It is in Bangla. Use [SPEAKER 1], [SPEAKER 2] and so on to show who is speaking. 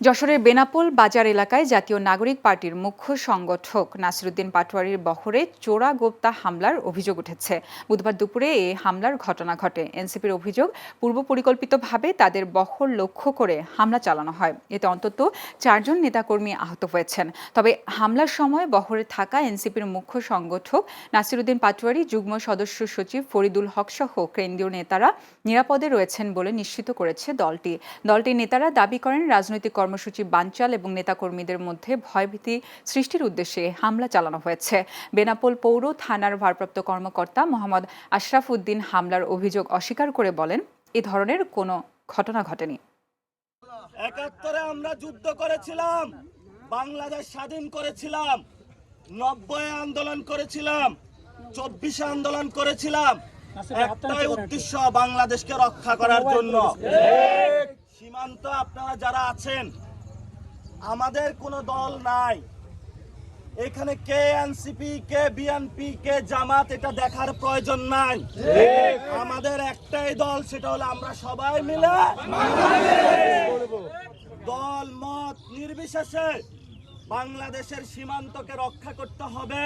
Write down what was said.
[SPEAKER 1] যশোরের বেনাপোল বাজার এলাকায় জাতীয় নাগরিক পার্টির মুখ্য সংগঠক নাসিরুদ্দিন পাটোয়ারির বহরে চোরাগোপ্তা হামলার অভিযোগ উঠেছে। বুধবার দুপুরে এই হামলার ঘটনা ঘটে। এনসিপির অভিযোগ, পূর্ব পরিকল্পিতভাবে তাদের বহর লক্ষ্য করে হামলা চালানো হয়। এতে অন্তত 4 জন নেতাকর্মী আহত হয়েছেন। তবে হামলার সময় বহরে থাকা এনসিপির মুখ্য সংগঠক নাসিরুদ্দিন পাটোয়ারি, যুগ্ম সদস্য সচিব ফরিদুল হক সহ কেন্দ্রীয় নেতারা নিরাপদে রয়েছেন বলে নিশ্চিত করেছে দলটি। দলটির নেতারা দাবি করেন, রাজনৈতিক কর্মসূচি বানচাল এবং নেতাকর্মীদের মধ্যে ভয়ভীতি সৃষ্টির উদ্দেশ্যে হামলা চালানো হয়েছে। বেনাপোল পৌর থানার ভারপ্রাপ্ত কর্মকর্তা মোহাম্মদ আশরাফ উদ্দিন হামলার অভিযোগ অস্বীকার করে বলেন, এ ধরনের কোনো ঘটনা ঘটেনি।
[SPEAKER 2] ৭১-এ আমরা যুদ্ধ করেছিলাম, বাংলাদেশ স্বাধীন করেছিলাম, ৯০-এ আন্দোলন করেছিলাম, ২৪-এ আন্দোলন করেছিলাম। একটাই উদ্দেশ্য, বাংলাদেশকে রক্ষা করার জন্য। সীমান্ত আপনারা যারা আছেন, আমাদের কোনো দল নাই এখানে। কে এনসিপি, কে বিএনপি, কে জামাত, এটা দেখার প্রয়োজন নাই। আমাদের একটাই দল, সেটা হলো আমরা সবাই মিলে দল মত নির্বিশেষে বাংলাদেশের সীমান্তকে রক্ষা করতে হবে।